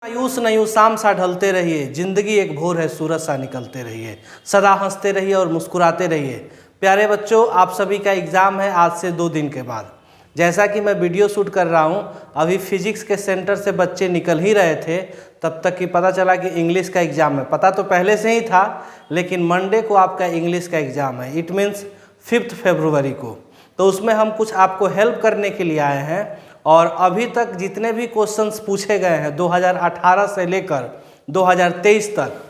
मायूस नहीं हूँ, शाम सा ढलते रहिए, जिंदगी एक भोर है, सूरज सा निकलते रहिए, सदा हंसते रहिए और मुस्कुराते रहिए। प्यारे बच्चों, आप सभी का एग्ज़ाम है आज से 2 दिन के बाद। जैसा कि मैं वीडियो शूट कर रहा हूँ, अभी फिजिक्स के सेंटर से बच्चे निकल ही रहे थे, तब तक कि पता चला कि इंग्लिश का एग्ज़ाम है। पता तो पहले से ही था, लेकिन मंडे को आपका इंग्लिश का एग्ज़ाम है, इट मीन्स 5 फरवरी को। तो उसमें हम कुछ आपको हेल्प करने के लिए आए हैं। और अभी तक जितने भी क्वेश्चंस पूछे गए हैं 2018 से लेकर 2023 तक,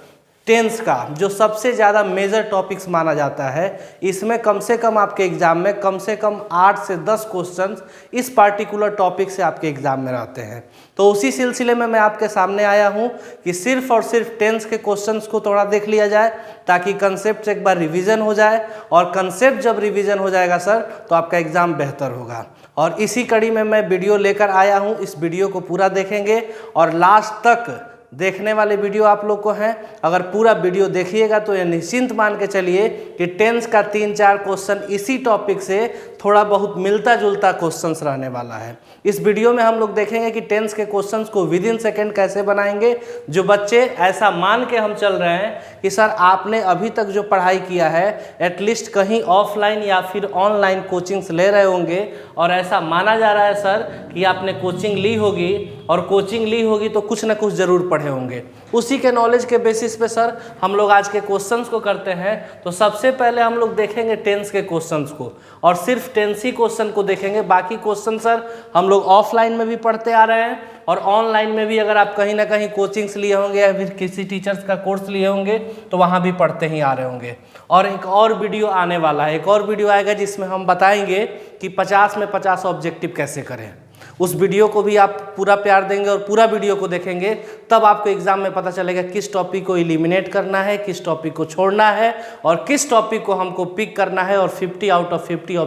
टेंस का जो सबसे ज़्यादा मेजर टॉपिक्स माना जाता है, इसमें कम से कम आपके एग्ज़ाम में कम से कम 8 से 10 क्वेश्चंस इस पार्टिकुलर टॉपिक से आपके एग्ज़ाम में रहते हैं। तो उसी सिलसिले में मैं आपके सामने आया हूं कि सिर्फ और सिर्फ टेंस के क्वेश्चंस को थोड़ा देख लिया जाए, ताकि कंसेप्ट एक बार रिवीजन हो जाए। और कंसेप्ट जब रिवीजन हो जाएगा सर, तो आपका एग्ज़ाम बेहतर होगा। और इसी कड़ी में मैं वीडियो लेकर आया हूं। इस वीडियो को पूरा देखेंगे और लास्ट तक देखने वाले वीडियो आप लोग को हैं। अगर पूरा वीडियो देखिएगा तो ये निश्चिंत मान के चलिए कि टेंस का 3-4 क्वेश्चन इसी टॉपिक से थोड़ा बहुत मिलता जुलता क्वेश्चंस रहने वाला है। इस वीडियो में हम लोग देखेंगे कि टेंस के क्वेश्चंस को विद इन सेकेंड कैसे बनाएंगे। जो बच्चे ऐसा मान के हम चल रहे हैं कि सर आपने अभी तक जो पढ़ाई किया है एटलीस्ट कहीं ऑफलाइन या फिर ऑनलाइन कोचिंग्स ले रहे होंगे, और ऐसा माना जा रहा है सर कि आपने कोचिंग ली होगी, और कोचिंग ली होगी तो कुछ ना कुछ ज़रूर पढ़े होंगे। उसी के नॉलेज के बेसिस पे सर हम लोग आज के क्वेश्चंस को करते हैं। तो सबसे पहले हम लोग देखेंगे टेंस के क्वेश्चंस को, और सिर्फ टेंस ही क्वेश्चन को देखेंगे। बाकी क्वेश्चन सर हम लोग ऑफलाइन में भी पढ़ते आ रहे हैं, और ऑनलाइन में भी अगर आप कहीं ना कहीं कोचिंग्स लिए होंगे या फिर किसी टीचर्स का कोर्स लिए होंगे तो वहाँ भी पढ़ते ही आ रहे होंगे। और एक और वीडियो आने वाला है, एक और वीडियो आएगा जिसमें हम बताएंगे कि 50 में 50 ऑब्जेक्टिव कैसे करें। उस वीडियो को भी आप पूरा प्यार देंगे और पूरा वीडियो को देखेंगे, तब आपको एग्जाम में पता चलेगा किस टॉपिक को एलिमिनेट करना है, किस टॉपिक को छोड़ना है, और किस टॉपिक को हमको पिक करना है और 50 आउट ऑफ 50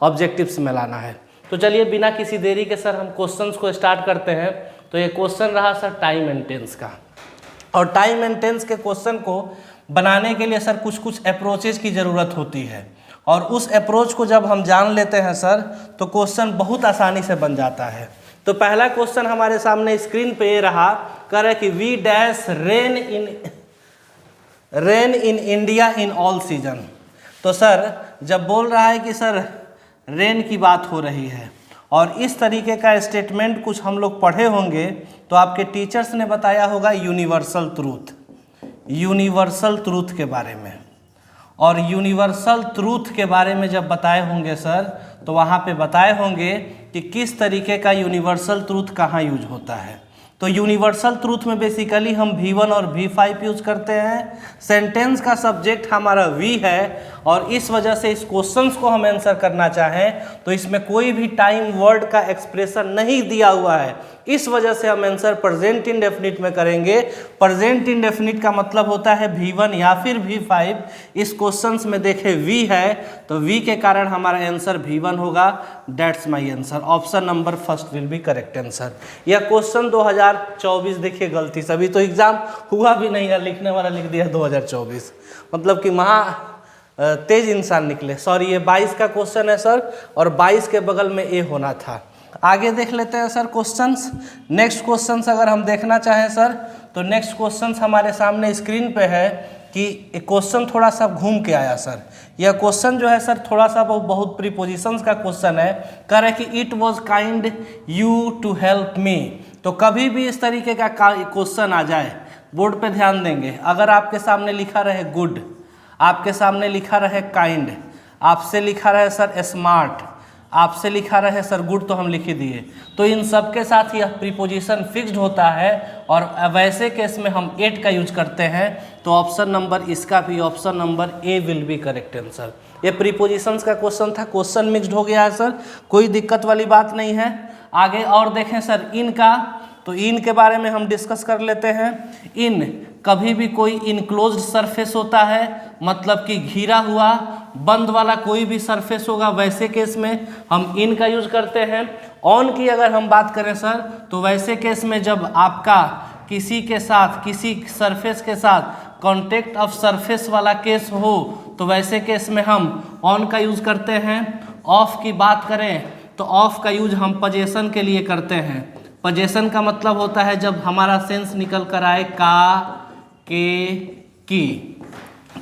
ऑब्जेक्टिव्स में लाना है। तो चलिए बिना किसी देरी के सर हम क्वेश्चंस को स्टार्ट करते हैं। तो ये क्वेश्चन रहा सर टाइम एंड टेंस का, और टाइम एंड टेंस के क्वेश्चन को बनाने के लिए सर कुछ कुछ अप्रोचेज की ज़रूरत होती है, और उस अप्रोच को जब हम जान लेते हैं सर तो क्वेश्चन बहुत आसानी से बन जाता है। तो पहला क्वेश्चन हमारे सामने स्क्रीन पे ये रहा, कह रहा है कि we dash rain in India in all season. तो सर जब बोल रहा है कि सर रेन की बात हो रही है, और इस तरीके का स्टेटमेंट कुछ हम लोग पढ़े होंगे, तो आपके टीचर्स ने बताया होगा यूनिवर्सल ट्रूथ के बारे में। और यूनिवर्सल ट्रूथ के बारे में जब बताए होंगे सर, तो वहाँ पे बताए होंगे कि किस तरीके का यूनिवर्सल ट्रूथ कहाँ यूज होता है। तो यूनिवर्सल ट्रूथ में बेसिकली हम V1 और V5 यूज करते हैं। सेंटेंस का सब्जेक्ट हमारा V है, और इस वजह से इस क्वेश्चंस को हम आंसर करना चाहें तो इसमें कोई भी टाइम वर्ड का एक्सप्रेशन नहीं दिया हुआ है। इस वजह से हम आंसर प्रेजेंट इंडेफिनिट में करेंगे। प्रेजेंट इंडेफिनिट का मतलब होता है V1 या फिर V5। इस क्वेश्चंस में देखें V है, तो V के कारण हमारा आंसर V1 होगा। That's my answer. Option number first will be correct answer. यह क्वेश्चन 2024 देखिए, गलती से अभी तो एग्जाम हुआ भी नहीं है, लिखने वाला लिख दिया 2024, मतलब कि महा तेज इंसान निकले। सॉरी, ये 22 का क्वेश्चन है सर, और 22 के बगल में ए होना था। आगे देख लेते हैं सर क्वेश्चंस। नेक्स्ट क्वेश्चंस अगर हम देखना चाहें सर, तो नेक्स्ट क्वेश्चंस हमारे सामने स्क्रीन पे है कि एक क्वेश्चन थोड़ा सा घूम के आया सर। यह क्वेश्चन जो है सर थोड़ा सा बहुत प्रीपोजिशंस का क्वेश्चन है। कह रहे कि it was kind you to help me. तो कभी भी इस तरीके का क्वेश्चन आ जाए, बोर्ड पे ध्यान देंगे, अगर आपके सामने लिखा रहे गुड, आपके सामने लिखा रहे काइंड, आपसे लिखा रहे सर स्मार्ट, आपसे लिखा रहे सर गुड, तो हम लिख ही दिए, तो इन सब के साथ यह प्रीपोजिशन फिक्स्ड होता है, और वैसे केस में हम एट का यूज करते हैं। तो ऑप्शन नंबर इसका भी option number A will be correct answer. ये प्रीपोजिशंस का क्वेश्चन था, क्वेश्चन मिक्स्ड हो गया है सर, कोई दिक्कत वाली बात नहीं है। आगे और देखें सर इन का, तो इन के बारे में हम डिस्कस कर लेते हैं। इन कभी भी कोई इनक्लोज्ड सरफेस होता है, मतलब कि घिरा हुआ बंद वाला कोई भी सरफेस होगा, वैसे केस में हम इन का यूज करते हैं। ऑन की अगर हम बात करें सर, तो वैसे केस में जब आपका किसी के साथ, किसी सरफेस के साथ कॉन्टेक्ट ऑफ सरफेस वाला केस हो, तो वैसे केस में हम ऑन का यूज करते हैं। ऑफ की बात करें तो ऑफ का यूज हम पोजीशन के लिए करते हैं। पजेशन का मतलब होता है जब हमारा सेंस निकल कर आए का, के, की।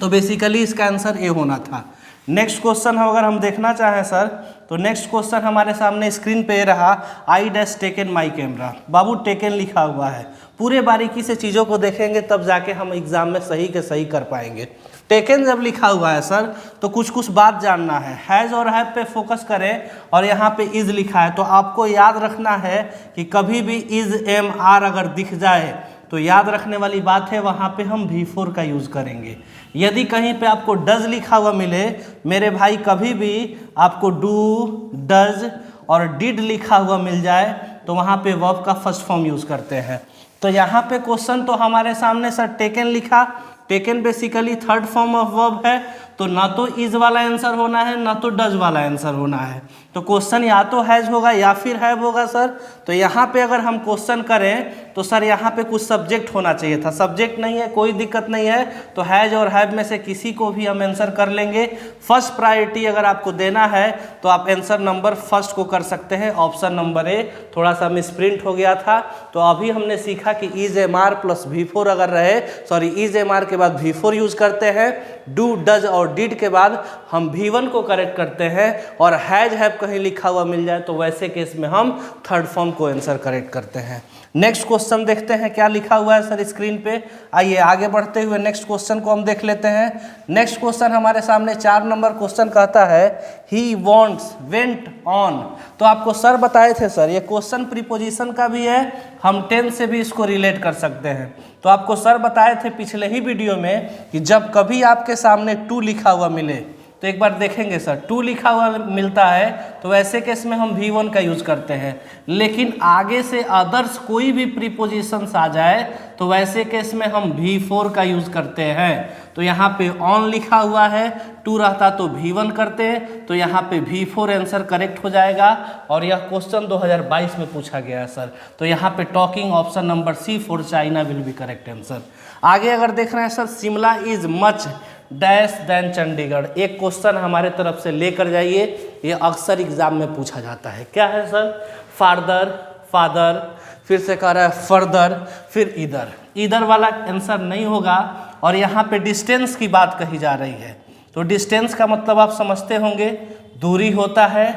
तो बेसिकली इसका आंसर ए होना था। नेक्स्ट क्वेश्चन अगर हम देखना चाहें सर, तो नेक्स्ट क्वेश्चन हमारे सामने स्क्रीन पे रहा, I dash taken my camera. Babu taken लिखा हुआ है, पूरे बारीकी से चीज़ों को देखेंगे तब जाके हम एग्जाम में सही के सही कर पाएंगे। टेकन जब लिखा हुआ है सर, तो कुछ कुछ बात जानना है। हैज़ और हैव पे फोकस करें और यहाँ पे इज़ लिखा है, तो आपको याद रखना है कि कभी भी इज़ एम आर अगर दिख जाए तो याद रखने वाली बात है, वहाँ पे हम V4 का यूज़ करेंगे। यदि कहीं पे आपको डज लिखा हुआ मिले मेरे भाई, कभी भी आपको डू, डज और डिड लिखा हुआ मिल जाए तो वहाँ पे वर्ब का फर्स्ट फॉर्म यूज़ करते हैं। तो यहाँ पे क्वेश्चन तो हमारे सामने सर टेकन लिखा, taken basically third form of verb है, तो ना तो इज वाला आंसर होना है ना तो डज वाला आंसर होना है। तो क्वेश्चन या तो हैज होगा या फिर हैव होगा सर। तो यहाँ पे अगर हम क्वेश्चन करें तो सर यहाँ पे कुछ सब्जेक्ट होना चाहिए था, सब्जेक्ट नहीं है, कोई दिक्कत नहीं है। तो हैज और हैव में से किसी को भी हम आंसर कर लेंगे। फर्स्ट प्रायोरिटी अगर आपको देना है तो आप आंसर नंबर फर्स्ट को कर सकते हैं, ऑप्शन नंबर ए। थोड़ा सा मिसप्रिंट हो गया था, तो अभी हमने सीखा कि is am are plus V4 अगर रहे, सॉरी इज एम आर के बाद V4 यूज़ करते हैं, डू, डज और डिड के बाद हम V1 को करेक्ट करते हैं, और हैज हैव कहीं लिखा हुआ मिल जाए तो वैसे केस में हम थर्ड फॉर्म को आंसर करेक्ट करते हैं। नेक्स्ट क्वेश्चन देखते हैं क्या लिखा हुआ है सर स्क्रीन पे। आइए आगे बढ़ते हुए नेक्स्ट क्वेश्चन को हम देख लेते हैं। नेक्स्ट क्वेश्चन हमारे सामने 4 नंबर क्वेश्चन कहता है ही वॉन्ट्स वेंट ऑन। तो आपको सर बताए थे सर, ये क्वेश्चन प्रीपोजिशन का भी है, हम टेंस से भी इसको रिलेट कर सकते हैं। तो आपको सर बताए थे पिछले ही वीडियो में कि जब कभी आपके सामने टू लिखा हुआ मिले तो एक बार देखेंगे सर, टू लिखा हुआ मिलता है तो वैसे केस में हम V1 का यूज़ करते हैं, लेकिन आगे से अदर्स कोई भी प्रीपोजिशंस आ जाए तो वैसे केस में हम V4 का यूज़ करते हैं। तो यहाँ पे ऑन लिखा हुआ है, टू रहता तो V1 करते, तो यहाँ पे V4 आंसर करेक्ट हो जाएगा। और यह क्वेश्चन 2022 में पूछा गया है सर, तो यहाँ पे talking option number C for China will be correct answer. आगे अगर देख रहे हैं sir, Shimla is much dash than Chandigarh. एक क्वेश्चन हमारे तरफ से लेकर जाइए, ये अक्सर एग्जाम में पूछा जाता है। क्या है सर? फादर, फादर, फिर से कह रहा है फर्दर, फिर इधर। इधर वाला आंसर नहीं होगा, और यहाँ पे डिस्टेंस की बात कही जा रही है। तो डिस्टेंस का मतलब आप समझते होंगे, दूरी होता है।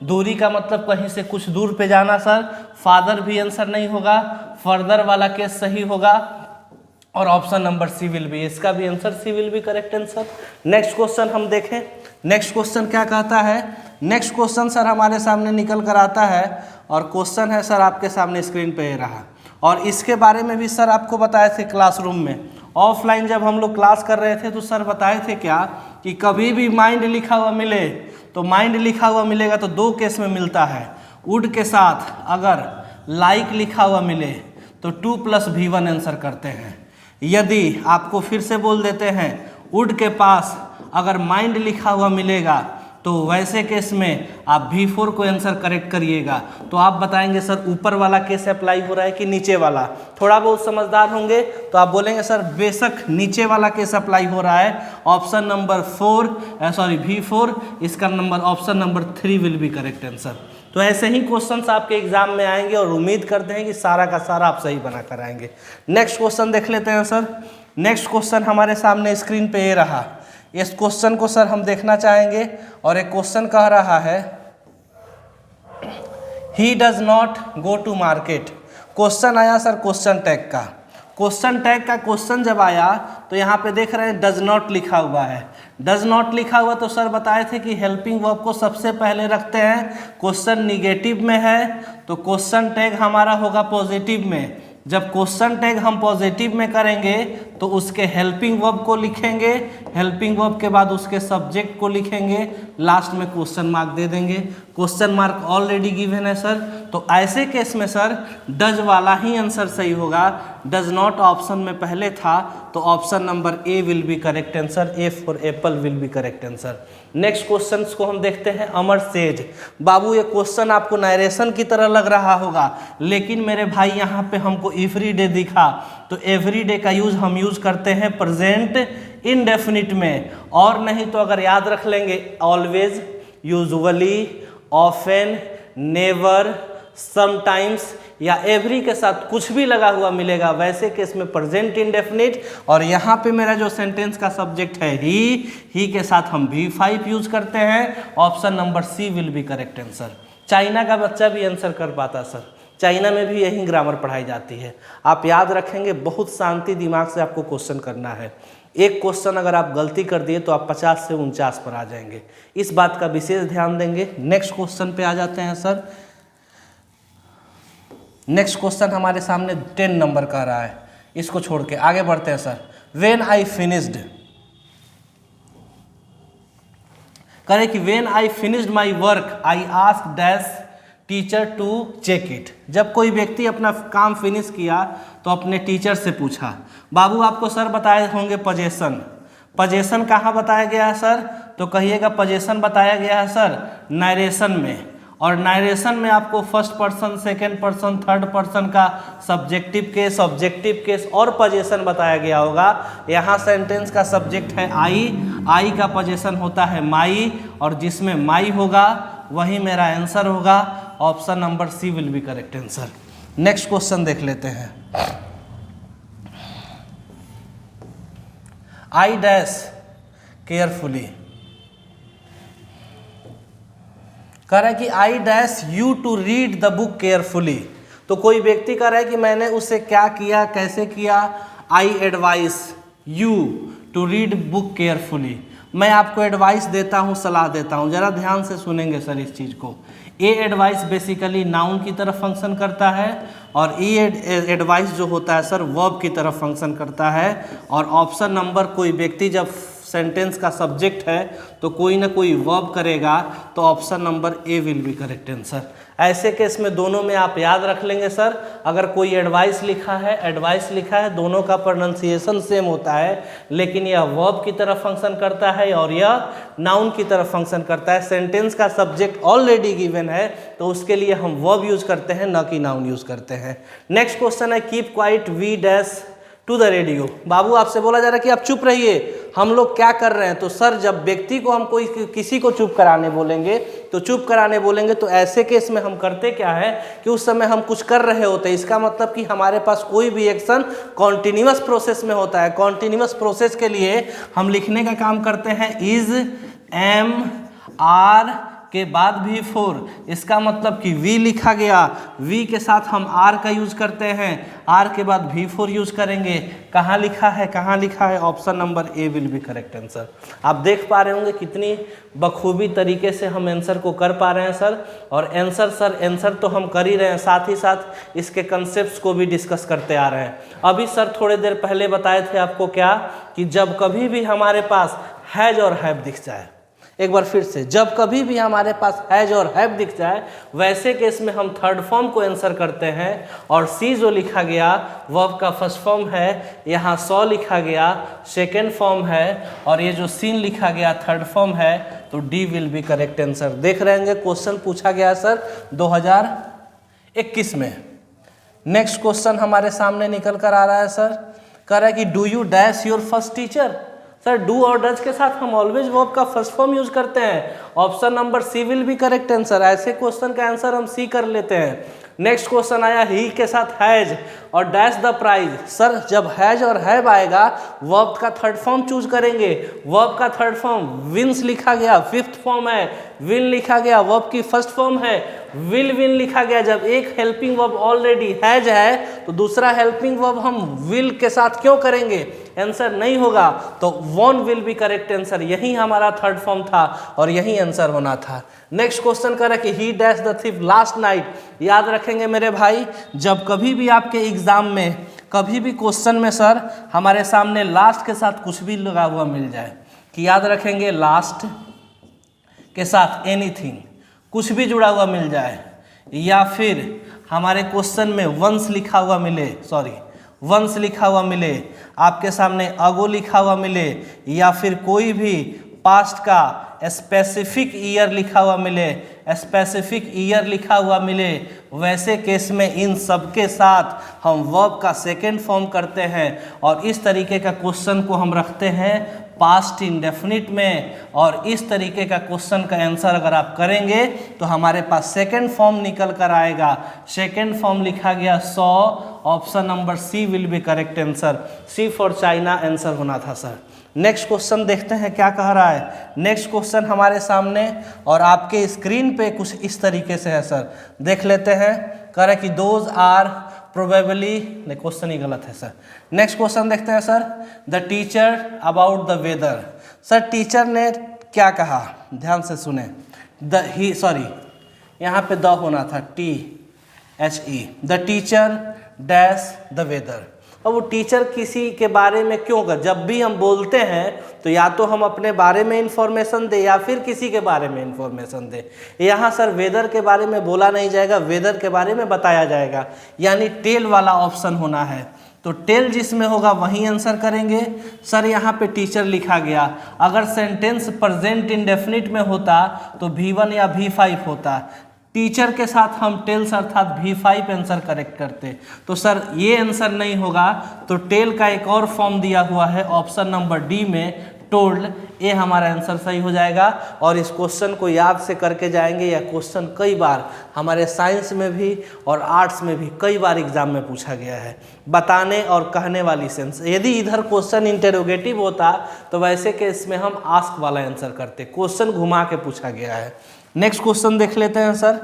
दूरी का मतलब कहीं से कुछ दूर पे जाना सर। फादर भी आंसर नहीं होगा, फर्दर वाला केस सही होगा, और option number C will be, इसका भी answer C will be correct answer. Next question हम देखें, नेक्स्ट क्वेश्चन क्या कहता है। नेक्स्ट क्वेश्चन सर हमारे सामने निकल कर आता है, और क्वेश्चन है सर आपके सामने स्क्रीन पे रहा, और इसके बारे में भी सर आपको बताए थे क्लासरूम में। ऑफलाइन जब हम लोग क्लास कर रहे थे तो सर बताए थे क्या कि कभी भी माइंड लिखा हुआ मिले तो माइंड लिखा हुआ मिलेगा तो दो केस में मिलता है। वुड के साथ अगर लाइक लिखा हुआ मिले तो 2 + V1 आंसर करते हैं। यदि आपको फिर से बोल देते हैं, वुड के पास अगर माइंड लिखा हुआ मिलेगा तो वैसे केस में आप V4 को आंसर करेक्ट करिएगा। तो आप बताएंगे सर ऊपर वाला केस अप्लाई हो रहा है कि नीचे वाला। थोड़ा बहुत समझदार होंगे तो आप बोलेंगे सर बेशक नीचे वाला केस अप्लाई हो रहा है। ऑप्शन नंबर V4, इसका number option number 3 will be correct answer. तो ऐसे ही क्वेश्चंस आपके एग्जाम में आएंगे, और उम्मीद करते हैं कि सारा का सारा आप सही बना कर आएंगे। नेक्स्ट क्वेश्चन देख लेते हैं सर। नेक्स्ट क्वेश्चन हमारे सामने स्क्रीन पे ये रहा। इस क्वेश्चन को सर हम देखना चाहेंगे, और एक क्वेश्चन कह रहा है he does not go to market. Question आया सर क्वेश्चन टैग का। क्वेश्चन टैग का क्वेश्चन जब आया तो यहाँ पे देख रहे हैं डज नॉट लिखा हुआ है। डज नॉट लिखा हुआ तो सर बताए थे कि हेल्पिंग वर्ब को सबसे पहले रखते हैं। क्वेश्चन निगेटिव में है तो क्वेश्चन टैग हमारा होगा पॉजिटिव में। जब क्वेश्चन टैग हम पॉजिटिव में करेंगे तो उसके हेल्पिंग वर्ब को लिखेंगे, हेल्पिंग वर्ब के बाद उसके सब्जेक्ट को लिखेंगे, लास्ट में क्वेश्चन मार्क दे देंगे। क्वेश्चन मार्क ऑलरेडी गिवन है सर, तो ऐसे केस में सर डज वाला ही आंसर सही होगा। डज नॉट ऑप्शन में पहले था तो option number A will be correct answer. A for Apple will be correct answer. Next question को हम देखते हैं। अमर सेज। बाबू ये क्वेश्चन आपको नरेशन की तरह लग रहा होगा, लेकिन मेरे भाई यहाँ पे हमको एवरी डे दिखा, तो एवरी डे का यूज हम यूज करते हैं प्रेजेंट इनडेफिनिट में, और नहीं तो अगर याद रख लेंगे always, usually, often, never, sometimes या एवरी के साथ कुछ भी लगा हुआ मिलेगा, वैसे केस में प्रेजेंट इंडेफिनिट। और यहाँ पे मेरा जो सेंटेंस का सब्जेक्ट है ही के साथ हम V5 यूज करते हैं। Option number C will be correct answer. China का बच्चा भी आंसर कर पाता सर, चाइना में भी यही ग्रामर पढ़ाई जाती है। आप याद रखेंगे, बहुत शांति दिमाग से आपको क्वेश्चन करना है। एक क्वेश्चन अगर आप गलती कर दिए तो आप 50 से 49 पर आ जाएंगे, इस बात का विशेष ध्यान देंगे। नेक्स्ट क्वेश्चन पे आ जाते हैं सर। नेक्स्ट क्वेश्चन हमारे सामने 10 नंबर का रहा है, इसको छोड़ के आगे बढ़ते हैं सर। व्हेन आई फिनिश्ड, करें कि when I finished my work I asked dash teacher to check it. जब कोई व्यक्ति अपना काम फिनिश किया तो अपने टीचर से पूछा। बाबू आपको सर बताए होंगे पोजेशन, पोजेशन कहाँ बताया गया है सर, तो कहिएगा पोजेशन बताया गया है सर नरेशन में। और नरेशन में आपको first person, second person, third person का सब्जेक्टिव केस, ऑब्जेक्टिव केस और पोजेशन बताया गया होगा। यहाँ सेंटेंस का सब्जेक्ट है आई का पोजेशन होता है माई, और जिसमें माई होगा वही मेरा आंसर होगा। Option number C will be correct answer. Next question देख लेते हैं। आई डैश केयरफुली, कह रहा है कि I dash you to read the book carefully. तो कोई व्यक्ति कह रहा है कि मैंने उसे क्या किया, कैसे किया। I advise you to read book carefully. मैं आपको एडवाइस देता हूँ, सलाह देता हूँ, जरा ध्यान से सुनेंगे सर इस चीज़ को। ए एडवाइस बेसिकली नाउन की तरफ फंक्शन करता है, और ई एडवाइस जो होता है सर वर्ब की तरफ फंक्शन करता है। और ऑप्शन नंबर, कोई व्यक्ति जब सेंटेंस का सब्जेक्ट है तो कोई ना कोई वर्ब करेगा, तो option number A will be correct answer. ऐसे केस में दोनों में आप याद रख लेंगे सर, अगर कोई एडवाइस लिखा है, दोनों का प्रोनाउंसिएशन सेम होता है, लेकिन यह वर्ब की तरफ फंक्शन करता है और यह नाउन की तरफ फंक्शन करता है। सेंटेंस का सब्जेक्ट ऑलरेडी गिवन है तो उसके लिए हम वर्ब यूज करते हैं, न कि नाउन यूज करते हैं। नेक्स्ट क्वेश्चन है keep quiet we dash to the radio. बाबू आपसे बोला जा रहा है कि आप चुप रहिए, हम लोग क्या कर रहे हैं। तो सर जब व्यक्ति को हम किसी को चुप कराने बोलेंगे तो ऐसे केस में हम करते क्या है कि उस समय हम कुछ कर रहे होते हैं। इसका मतलब कि हमारे पास कोई भी एक्शन कॉन्टिन्यूअस प्रोसेस में होता है। कॉन्टिन्यूअस प्रोसेस के लिए हम लिखने का काम करते हैं इज, एम, आर के बाद भी फोर। इसका मतलब कि वी लिखा गया, वी के साथ हम आर का यूज करते हैं, आर के बाद भी फोर यूज करेंगे। कहाँ लिखा है, option number A will be correct answer. आप देख पा रहे होंगे कितनी बखूबी तरीके से हम आंसर को कर पा रहे हैं सर। और आंसर तो हम कर ही रहे हैं, साथ ही साथ इसके कंसेप्ट्स को भी डिस्कस करते आ रहे हैं। अभी सर थोड़े देर पहले बताए थे आपको क्या, कि जब कभी भी हमारे पास हैज और हैव दिख जाए, एक बार फिर से, जब कभी भी हमारे पास हैज और हैव दिख जाए, वैसे केस में हम थर्ड फॉर्म को आंसर करते हैं। और सी जो लिखा गया वर्ब का फर्स्ट फॉर्म है, यहाँ सॉ लिखा गया सेकेंड फॉर्म है, और ये जो सीन लिखा गया थर्ड फॉर्म है, तो D will be correct answer. देख रहे होंगे क्वेश्चन पूछा गया सर 2021 में। नेक्स्ट क्वेश्चन हमारे सामने निकल कर आ रहा है सर, कह रहा है कि do you dash your first teacher. Sir do और डज के साथ हम ऑलवेज वर्ब का फर्स्ट फॉर्म यूज करते हैं। Option number C will be correct answer. ऐसे क्वेश्चन का आंसर हम सी कर लेते हैं। नेक्स्ट क्वेश्चन आया ही के साथ हैज और डैश द प्राइज। सर जब हैज और हैव आएगा वर्ब का थर्ड फॉर्म चूज करेंगे। वर्ब का थर्ड फॉर्म विंस लिखा गया, फिफ्थ फॉर्म है विल लिखा गया, वर्ब की फर्स्ट फॉर्म है विल लिखा गया। जब एक हेल्पिंग वर्ब ऑलरेडी हैज है तो दूसरा हेल्पिंग वर्ब हम विल के साथ क्यों करेंगे, आंसर नहीं होगा। तो one will be correct answer. यही हमारा थर्ड फॉर्म था और यही आंसर होना था। नेक्स्ट क्वेश्चन कर रहा है कि ही dash the thief last night. याद रखेंगे मेरे भाई, जब कभी भी आपके एग्जाम में कभी भी क्वेश्चन में सर हमारे सामने लास्ट के साथ कुछ भी लगा हुआ मिल जाए, कि याद रखेंगे लास्ट के साथ एनीथिंग कुछ भी जुड़ा हुआ मिल जाए, या फिर हमारे क्वेश्चन में वंस लिखा हुआ मिले, आपके सामने अगो लिखा हुआ मिले, या फिर कोई भी पास्ट का स्पेसिफिक ईयर लिखा हुआ मिले, वैसे केस में इन सब के साथ हम वर्ब का सेकेंड फॉर्म करते हैं और इस तरीके का क्वेश्चन को हम रखते हैं पास्ट इंडेफिनिट में, और इस तरीके का क्वेश्चन का आंसर अगर आप करेंगे तो हमारे पास सेकंड फॉर्म निकल कर आएगा। सेकंड फॉर्म लिखा गया 100, option number C will be correct answer. C for China answer होना था सर। नेक्स्ट क्वेश्चन देखते हैं क्या कह रहा है। नेक्स्ट क्वेश्चन हमारे सामने और आपके स्क्रीन पे कुछ इस तरीके से है सर, देख लेते हैं। कह रहा है कि दोज आर प्रोबेबली, नहीं क्वेश्चन ही गलत है सर। नेक्स्ट क्वेश्चन देखते हैं sir. The teacher about the weather. Sir teacher ने क्या कहा, ध्यान से सुने। यहाँ पे द होना था, THE। The teacher dash the weather. अब वो टीचर किसी के बारे में क्यों कर, जब भी हम बोलते हैं तो या तो हम अपने बारे में इंफॉर्मेशन दें या फिर किसी के बारे में इंफॉर्मेशन दें। यहाँ सर वेदर के बारे में बोला नहीं जाएगा, वेदर के बारे में बताया जाएगा, यानी टेल वाला ऑप्शन होना है। तो टेल जिसमें होगा वही आंसर करेंगे। सर यहाँ पे टीचर लिखा गया, अगर सेंटेंस प्रेजेंट इंडेफिनिट में होता तो V1 या V5 होता। टीचर के साथ हम टेल्स अर्थात V5 आंसर करेक्ट करते, तो सर ये आंसर नहीं होगा। तो टेल का एक और फॉर्म दिया हुआ है ऑप्शन नंबर डी में, टोल्ड, ये हमारा आंसर सही हो जाएगा। और इस क्वेश्चन को याद से करके जाएंगे। यह क्वेश्चन कई बार हमारे साइंस में भी और आर्ट्स में भी कई बार एग्जाम में पूछा गया है। बताने और कहने वाली सेंस, यदि इधर क्वेश्चन इंटेरोगेटिव होता तो वैसे केस में हम आस्क वाला आंसर करते, क्वेश्चन घुमा के पूछा गया है। नेक्स्ट क्वेश्चन देख लेते हैं सर।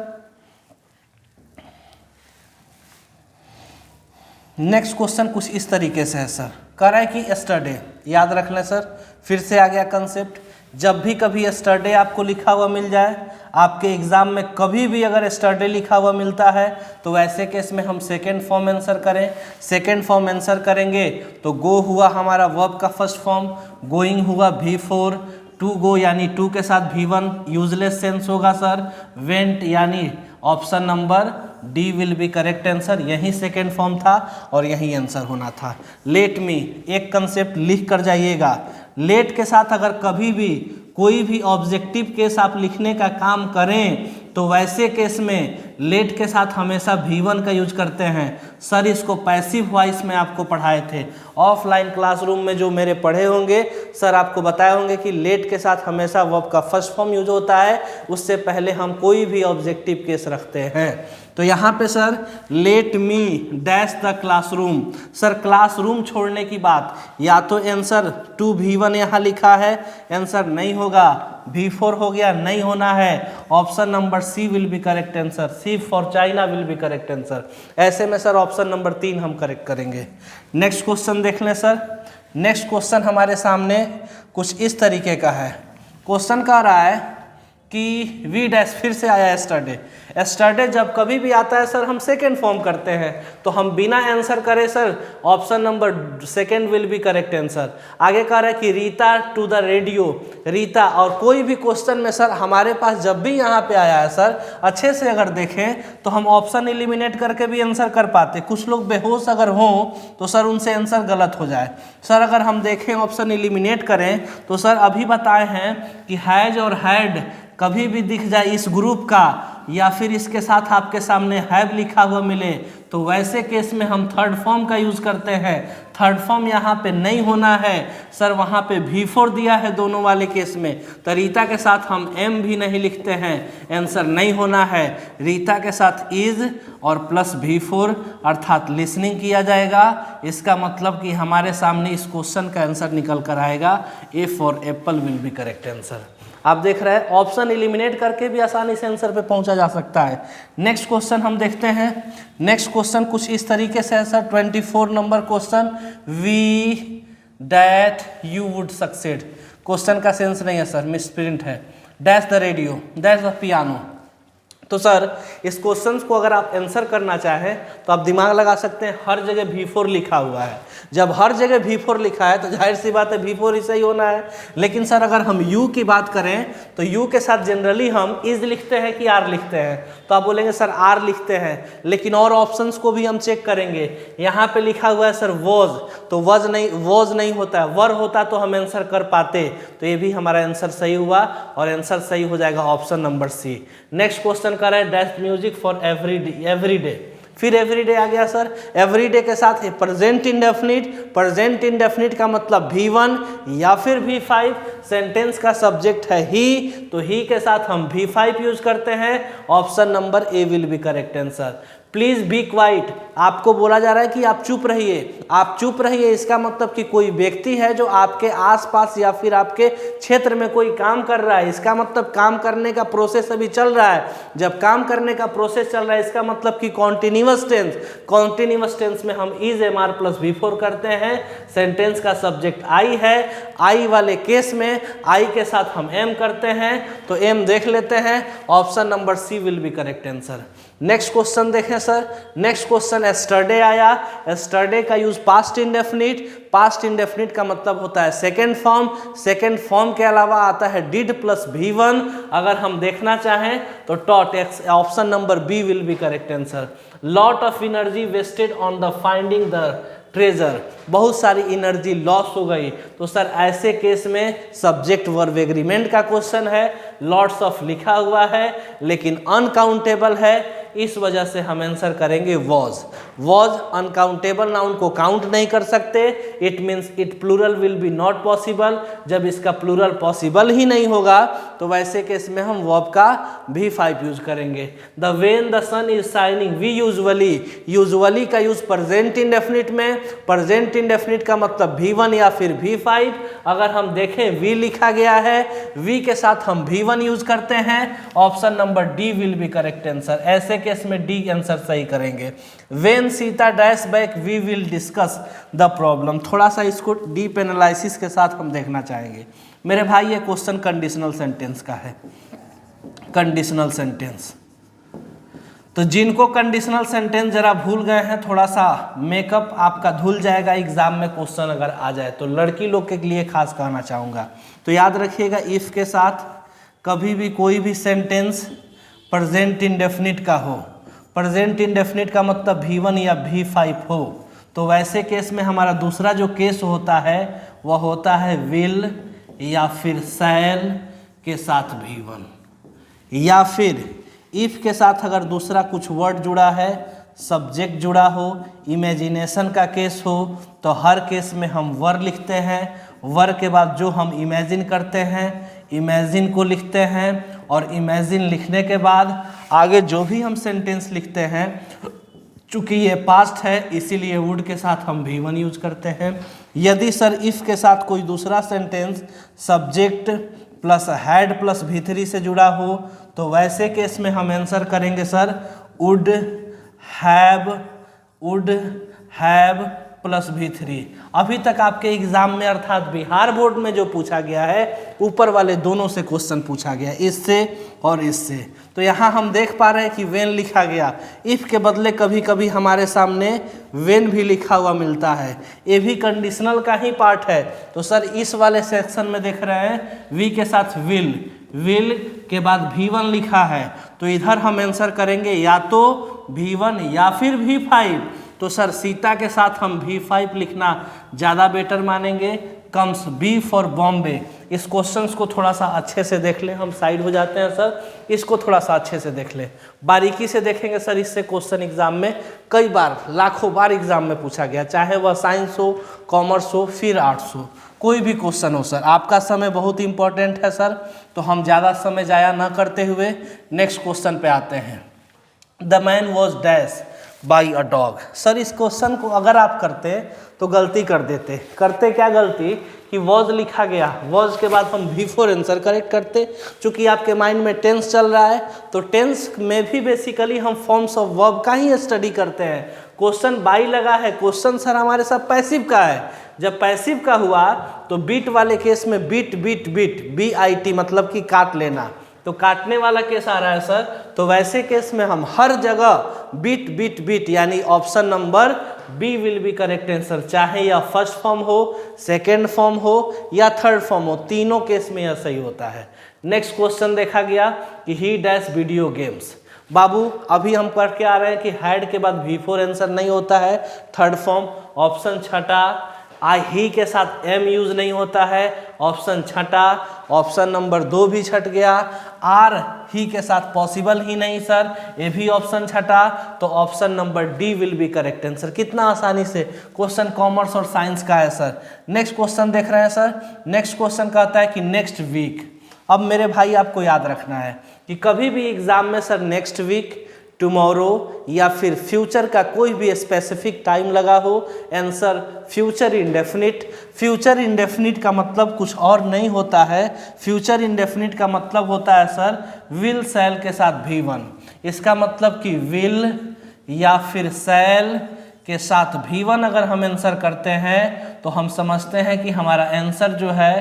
नेक्स्ट क्वेश्चन कुछ इस तरीके से है सर, कह रहा है कि यस्टरडे, याद रख लें सर, फिर से आ गया कंसेप्ट। जब भी कभी यस्टरडे आपको लिखा हुआ मिल जाए, आपके एग्जाम में कभी भी अगर यस्टरडे लिखा हुआ मिलता है तो वैसे केस में हम सेकेंड फॉर्म आंसर करें। सेकेंड फॉर्म आंसर करेंगे तो गो हुआ हमारा वर्ब का फर्स्ट फॉर्म, गोइंग हुआ V4, टू गो यानी टू के साथ V1 यूजलेस सेंस होगा सर, वेंट यानी option number D will be correct answer. यही सेकेंड फॉर्म था और यही आंसर होना था। लेट मी, एक कंसेप्ट लिख कर जाइएगा, लेट के साथ अगर कभी भी कोई भी ऑब्जेक्टिव केस आप लिखने का काम करें तो वैसे केस में लेट के साथ हमेशा V1 का यूज करते हैं। सर इसको पैसिव वॉइस में आपको पढ़ाए थे, ऑफलाइन क्लासरूम में जो मेरे पढ़े होंगे सर आपको बताए होंगे कि लेट के साथ हमेशा वर्ब का फर्स्ट फॉर्म यूज होता है, उससे पहले हम कोई भी ऑब्जेक्टिव केस रखते हैं। तो यहाँ पे sir let me dash the classroom, sir classroom छोड़ने की बात, या तो आंसर 2V1 यहाँ लिखा है, आंसर नहीं होगा, V4 हो गया, नहीं होना है, option number C will be correct answer, C for China will be correct answer. ऐसे में सर ऑप्शन नंबर 3 हम करेक्ट करेंगे। नेक्स्ट क्वेश्चन देख लें सर। नेक्स्ट क्वेश्चन हमारे सामने कुछ इस तरीके का है। क्वेश्चन कह रहा है कि वी डैश, फिर से आया यस्टरडे। यस्टरडे जब कभी भी आता है सर हम सेकेंड फॉर्म करते हैं, तो हम बिना आंसर करे sir option number second will be correct answer. आगे कह रहा है कि Rita to the radio, Rita, और कोई भी क्वेश्चन में सर हमारे पास जब भी यहाँ पे आया है सर अच्छे से अगर देखें तो हम ऑप्शन एलिमिनेट करके भी आंसर कर पाते। कुछ लोग बेहोश अगर हों तो सर उनसे आंसर गलत हो जाए। सर अगर हम देखें ऑप्शन एलिमिनेट करें तो सर अभी बताए हैं कि हैज और हैड कभी भी दिख जाए इस ग्रुप का, या फिर इसके साथ आपके सामने हैव लिखा हुआ मिले, तो वैसे केस में हम थर्ड फॉर्म का यूज करते हैं। थर्ड फॉर्म यहाँ पे नहीं होना है सर, वहाँ पे V4 दिया है दोनों वाले केस में, तो रीता के साथ हम M भी नहीं लिखते हैं, आंसर नहीं होना है। रीता के साथ इज और प्लस V4 अर्थात लिसनिंग किया जाएगा। इसका मतलब कि हमारे सामने इस क्वेश्चन का आंसर निकल कर आएगा, A for Apple will be correct answer. आप देख रहे हैं ऑप्शन एलिमिनेट करके भी आसानी से आंसर पे पहुंचा जा सकता है। नेक्स्ट क्वेश्चन हम देखते हैं। नेक्स्ट क्वेश्चन कुछ इस तरीके से है sir, 24 number question, we that you would succeed. Question का सेंस नहीं है सर, मिसप्रिंट है। Dash the radio, dash the piano. तो सर इस क्वेश्चन को अगर आप आंसर करना चाहें तो आप दिमाग लगा सकते हैं, हर जगह V4 लिखा हुआ है। जब हर जगह V4 लिखा है तो जाहिर सी बात है V4 ही सही होना है। लेकिन सर अगर हम U की बात करें तो U के साथ जनरली हम इज लिखते हैं कि आर लिखते हैं, तो आप बोलेंगे सर आर लिखते हैं, लेकिन और ऑप्शंस को भी हम चेक करेंगे। यहाँ पे लिखा हुआ है सर वॉज, तो वॉज नहीं होता है, वर होता तो हम आंसर कर पाते, तो ये भी हमारा आंसर सही हुआ और आंसर सही हो जाएगा option number C. Next question कर रहा है dash music for every day. फिर एवरीडे आ गया सर, एवरीडे के साथ प्रेजेंट इंडेफिनिट, प्रेजेंट इंडेफिनिट का मतलब V1 या फिर V5, सेंटेंस का सब्जेक्ट है ही, तो ही के साथ हम V5 यूज करते हैं। Option number A will be correct answer. Please be quite, आपको बोला जा रहा है कि आप चुप रहिए, आप चुप रहिए, इसका मतलब कि कोई व्यक्ति है जो आपके आसपास या फिर आपके क्षेत्र में कोई काम कर रहा है, इसका मतलब काम करने का प्रोसेस अभी चल रहा है। जब काम करने का प्रोसेस चल रहा है इसका मतलब कि कॉन्टिन्यूअस टेंस, कॉन्टिन्यूअस टेंस में हम इज MR प्लस V4 करते हैं। सेंटेंस का सब्जेक्ट आई है, आई वाले केस में आई के साथ हम एम करते हैं, तो एम देख लेते हैं। Option number C will be correct answer. Next question देखें सर, नेक्स्ट क्वेश्चन एस्टरडे आया। एस्टरडे का use past indefinite, past indefinite का मतलब होता है सेकेंड फॉर्म, सेकेंड फॉर्म के अलावा आता है डिड प्लस V1। अगर हम देखना चाहें तो taught, option number B will be correct answer. Lot of energy wasted on the finding the treasure, बहुत सारी एनर्जी लॉस हो गई, तो सर ऐसे केस में सब्जेक्ट वर्ब एग्रीमेंट का क्वेश्चन है। लॉट्स ऑफ लिखा हुआ है लेकिन अनकाउंटेबल है, इस वजह से हम आंसर करेंगे वॉज। वॉज अनकाउंटेबल नाउन को काउंट नहीं कर सकते, it means it plural will be not possible. जब इसका प्लूरल पॉसिबल ही नहीं होगा तो वैसे केस में हम वर्ब का V5 यूज करेंगे। The when the sun is shining, we usually, usually का यूज प्रेजेंट इंडेफिनिट में, प्रेजेंट इंडेफिनिट का मतलब V1 या फिर V5। अगर हम देखें V लिखा गया है, V के साथ हम V1 यूज करते हैं। Option number D will be correct answer. ऐसे केस में डी आंसर सही करेंगे। When Sita dash back we will discuss the problem, थोड़ा सा इसको डीप एनालिसिस के साथ हम देखना चाहेंगे। मेरे भाई ये क्वेश्चन कंडीशनल सेंटेंस का है, कंडीशनल सेंटेंस। तो जिनको कंडीशनल सेंटेंस जरा भूल गए हैं, थोड़ा सा मेकअप आपका धुल जाएगा एग्जाम में क्वेश्चन अगर आ जाए तो। लड़की लोग के लिए खास कहना चाहूँगा, तो याद रखिएगा इफ के साथ कभी भी कोई भी सेंटेंस प्रेजेंट इंडेफिनिट का हो, प्रेजेंट इंडेफिनिट का मतलब V1 या V5 हो, तो वैसे केस में हमारा दूसरा जो केस होता है वह होता है विल या फिर शैल के साथ V1, या फिर इफ के साथ अगर दूसरा कुछ वर्ड जुड़ा है, सब्जेक्ट जुड़ा हो, इमेजिनेशन का केस हो, तो हर केस में हम वर लिखते हैं। वर के बाद जो हम इमेजिन करते हैं, इमेजिन को लिखते हैं, और इमेजिन लिखने के बाद आगे जो भी हम सेंटेंस लिखते हैं, चूंकि ये पास्ट है इसीलिए वुड के साथ हम V1 यूज करते हैं। यदि सर इफ के साथ कोई दूसरा sentence subject plus had plus V3 से जुड़ा हो, तो वैसे केस में हम आंसर करेंगे sir would have plus V3। अभी तक आपके एग्जाम में अर्थात बिहार बोर्ड में जो पूछा गया है, ऊपर वाले दोनों से क्वेश्चन पूछा गया, इससे और इससे। तो यहाँ हम देख पा रहे हैं कि वेन लिखा गया, इफ के बदले कभी कभी हमारे सामने वेन भी लिखा हुआ मिलता है, ये भी कंडीशनल का ही पार्ट है। तो सर इस वाले सेक्शन में देख रहे हैं वी के साथ विल के बाद V1 लिखा है, तो इधर हम आंसर करेंगे या तो V1 या फिर V5। तो सर सीता के साथ हम V5 लिखना ज़्यादा बेटर मानेंगे। Comes B for Bombay. इस क्वेश्चंस को थोड़ा सा अच्छे से देख लें, हम साइड हो जाते हैं सर, इसको थोड़ा सा अच्छे से देख लें, बारीकी से देखेंगे सर। इससे क्वेश्चन एग्जाम में कई बार, लाखों बार एग्जाम में पूछा गया, चाहे वह साइंस हो, कॉमर्स हो, फिर आर्ट्स हो, कोई भी क्वेश्चन हो सर। आपका समय बहुत इंपॉर्टेंट है सर, तो हम ज़्यादा समय जाया न करते हुए नेक्स्ट क्वेश्चन पे आते हैं। The man was dash by a dog. Sir इस क्वेश्चन को अगर आप करते तो गलती कर देते। करते क्या गलती कि वॉज लिखा गया, वॉज के बाद हम V4 आंसर करेक्ट करते। चूंकि आपके माइंड में टेंस चल रहा है, तो टेंस में भी बेसिकली हम फॉर्म्स ऑफ वर्ब का ही स्टडी करते हैं। क्वेश्चन बाई लगा है, क्वेश्चन सर हमारे साथ पैसिव का है। जब पैसिव का हुआ तो बीट वाले केस में बीट BIT मतलब कि काट लेना, तो काटने वाला केस आ रहा है सर। तो वैसे केस में हम हर जगह बीट यानी option number B will be correct answer, चाहे यह फर्स्ट फॉर्म हो, सेकेंड फॉर्म हो या थर्ड फॉर्म हो, तीनों केस में यह सही होता है। नेक्स्ट क्वेश्चन देखा गया कि ही डैश वीडियो गेम्स। बाबू अभी हम पढ़ के आ रहे हैं कि हैड के बाद V4 आंसर नहीं होता है, थर्ड फॉर्म। ऑप्शन छठा, ही के साथ एम यूज नहीं होता है, ऑप्शन छठा। ऑप्शन नंबर 2 भी छट गया। आर ही के साथ पॉसिबल ही नहीं सर, ये भी ऑप्शन छटा, तो option number D will be correct answer. कितना आसानी से क्वेश्चन कॉमर्स और साइंस का है सर। नेक्स्ट क्वेश्चन देख रहे हैं सर। नेक्स्ट क्वेश्चन कहता है कि नेक्स्ट वीक। अब मेरे भाई आपको याद रखना है कि कभी भी एग्जाम में सर नेक्स्ट वीक, टुमारो या फिर फ्यूचर का कोई भी स्पेसिफिक टाइम लगा हो, answer future indefinite. Future indefinite का मतलब कुछ और नहीं होता है, फ्यूचर इंडेफिनिट का मतलब होता है सर विल शैल के साथ V1। इसका मतलब कि विल या फिर शैल के साथ V1 अगर हम आंसर करते हैं तो हम समझते हैं कि हमारा आंसर जो है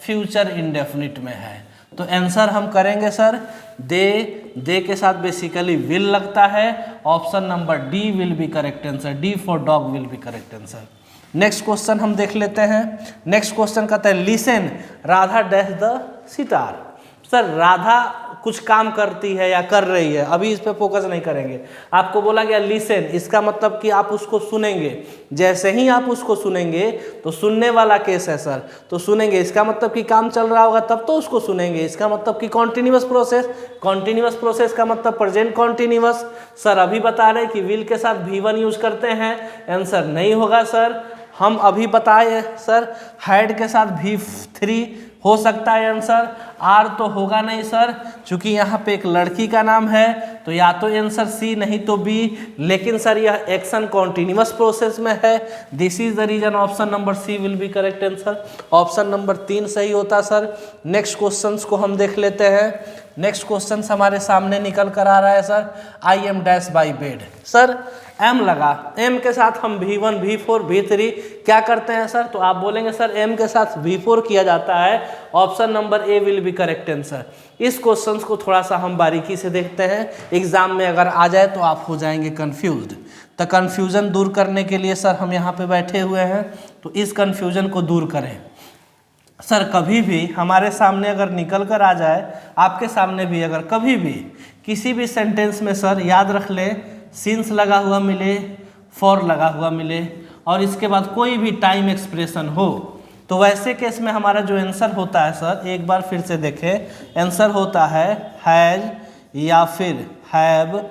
फ्यूचर इंडेफिनिट में है। तो आंसर हम करेंगे सर दे के साथ बेसिकली विल लगता है, option number D will be correct answer, D for dog will be correct answer. Next question हम देख लेते हैं। नेक्स्ट क्वेश्चन कहता है listen Radha dash the sitar. Sir Radha कुछ काम करती है या कर रही है, अभी इस पे फोकस नहीं करेंगे। आपको बोला गया लिसन, इसका मतलब कि आप उसको सुनेंगे। जैसे ही आप उसको सुनेंगे तो सुनने वाला केस है सर, तो सुनेंगे इसका मतलब कि काम चल रहा होगा तब तो उसको सुनेंगे। इसका मतलब कि कॉन्टिन्यूअस प्रोसेस, कॉन्टिन्यूअस प्रोसेस का मतलब प्रेजेंट कॉन्टिन्यूअस। सर अभी बता रहे कि विल के साथ V1 यूज करते हैं, आंसर नहीं होगा सर। हम अभी बताए सर हैड के साथ V3 हो सकता है आंसर, आर तो होगा नहीं सर, चूंकि यहाँ पे एक लड़की का नाम है तो या तो आंसर सी नहीं तो बी। लेकिन सर यह एक्शन कॉन्टिन्यूअस प्रोसेस में है, this is the reason option number C will be correct answer. Option number 3 सही होता सर। नेक्स्ट क्वेश्चंस को हम देख लेते हैं। नेक्स्ट क्वेश्चन हमारे सामने निकल कर आ रहा है sir I am dash by bed. Sir am लगा, एम के साथ हम V1 V4 V3 क्या करते हैं सर, तो आप बोलेंगे सर एम के साथ V4 किया जाता है, option number A will be correct answer. इस क्वेश्चंस को थोड़ा सा हम बारीकी से देखते हैं, एग्जाम में अगर आ जाए तो आप हो जाएंगे कंफ्यूज्ड। तो कंफ्यूजन दूर करने के लिए सर हम यहाँ पे बैठे हुए हैं, तो इस कंफ्यूजन को दूर करें। सर कभी भी हमारे सामने अगर निकल कर आ जाए, आपके सामने भी अगर कभी भी किसी भी सेंटेंस में सर याद रख ले सिंस लगा हुआ मिले, फॉर लगा हुआ मिले और इसके बाद कोई भी टाइम एक्सप्रेशन हो, तो वैसे केस में हमारा जो आंसर होता है सर एक बार फिर से देखें, आंसर होता है हैज या फिर हैव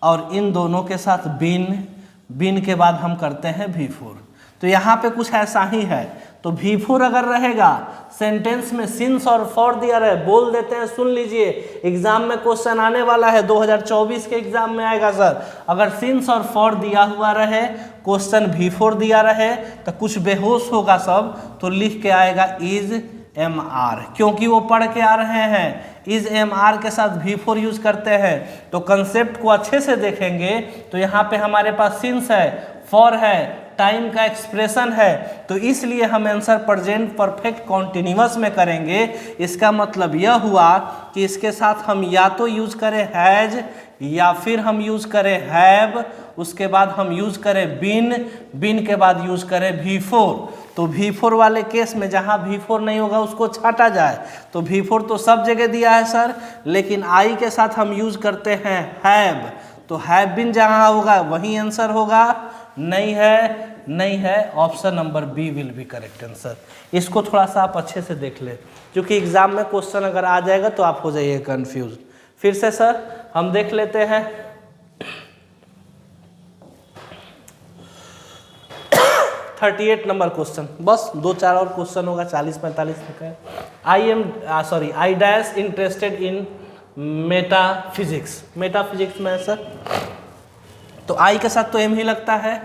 और इन दोनों के साथ बिन के बाद हम करते हैं V4। तो यहाँ पे कुछ ऐसा ही है, तो V4 अगर रहेगा सेंटेंस में सिंस और फॉर दिया रहे, बोल देते हैं, सुन लीजिए एग्जाम में क्वेश्चन आने वाला है 2024 के एग्जाम में आएगा सर। अगर सिंस और फॉर दिया हुआ रहे, क्वेश्चन V4 दिया रहे तो कुछ बेहोश होगा सब, तो लिख के आएगा इज एम आर, क्योंकि वो पढ़ के आ रहे हैं इज एम आर के साथ V4 यूज करते हैं। तो कंसेप्ट को अच्छे से देखेंगे तो यहाँ पे हमारे पास सिंस है, फॉर है, टाइम का एक्सप्रेशन है, तो इसलिए हम आंसर प्रेजेंट परफेक्ट कॉन्टिन्यूअस में करेंगे। इसका मतलब यह हुआ कि इसके साथ हम या तो यूज करें हैज या फिर हम यूज करें हैव, उसके बाद हम यूज करें बिन के बाद यूज करें V4। तो V4 वाले केस में जहां V4 नहीं होगा उसको छाटा जाए, तो V4 तो सब जगह दिया है सर, लेकिन आई के साथ हम यूज करते हैं हैव, तो हैव बिन जहां होगा वही आंसर होगा। नहीं है, option number B will be correct answer. इसको थोड़ा सा आप अच्छे से देख लें, क्योंकि एग्जाम में क्वेश्चन अगर आ जाएगा तो आप हो जाइए कंफ्यूज। फिर से सर हम देख लेते हैं 38 नंबर क्वेश्चन, बस 2-4 और क्वेश्चन होगा, 40-45 तक है। I dash interested in metaphysics. Metaphysics में है सर, तो आई के साथ तो एम ही लगता है,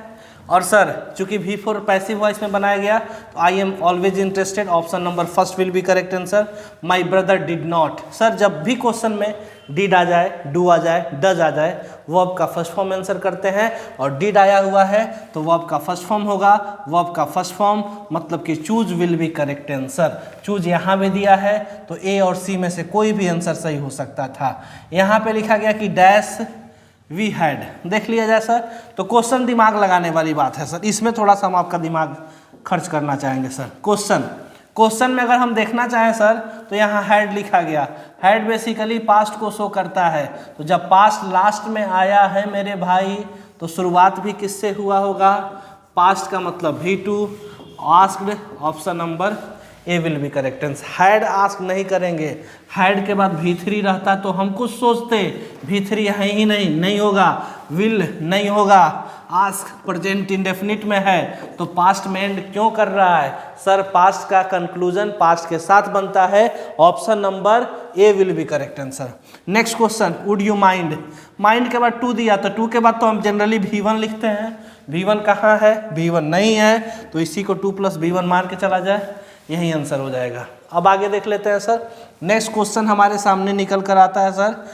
और सर चूंकि V4 पैसिव वॉइस में बनाया गया तो I am always interested, option number first will be correct answer. My brother did not, sir जब भी क्वेश्चन में डिड आ जाए, डू आ जाए, डज आ जाए, वर्ब का फर्स्ट फॉर्म आंसर करते हैं, और डिड आया हुआ है तो वर्ब का फर्स्ट फॉर्म होगा, वर्ब का फर्स्ट फॉर्म मतलब कि choose will be correct answer. Choose यहाँ भी दिया है तो ए और सी में से कोई भी आंसर सही हो सकता था। यहाँ पे लिखा गया कि डैश वी हैड, देख लिया जाए सर, तो क्वेश्चन दिमाग लगाने वाली बात है सर, इसमें थोड़ा सा हम आपका दिमाग खर्च करना चाहेंगे सर। क्वेश्चन में अगर हम देखना चाहें सर तो यहाँ हैड लिखा गया, हैड बेसिकली पास्ट को शो करता है, तो जब पास्ट लास्ट में आया है मेरे भाई तो शुरुआत भी किससे हुआ होगा, पास्ट का मतलब V2, asked option number A will be correct answer. Had ask नहीं करेंगे, हैड के बाद V3 रहता तो हम कुछ सोचते, V3 है ही नहीं होगा, विल नहीं होगा, आस्क प्रेजेंट इंडेफिनिट में है तो पास्ट में एंड क्यों कर रहा है सर? पास्ट का कंक्लूजन पास्ट के साथ बनता है, option number A will be correct answer. Next question, would you mind, mind के बाद 2 दिया तो 2 के बाद तो हम जनरली V1 लिखते हैं, V1 कहाँ है? V1 नहीं है तो इसी को 2 + V1 मान के चला जाए, यही आंसर हो जाएगा। अब आगे देख लेते हैं सर। नेक्स्ट क्वेश्चन हमारे सामने निकल कर आता है सर,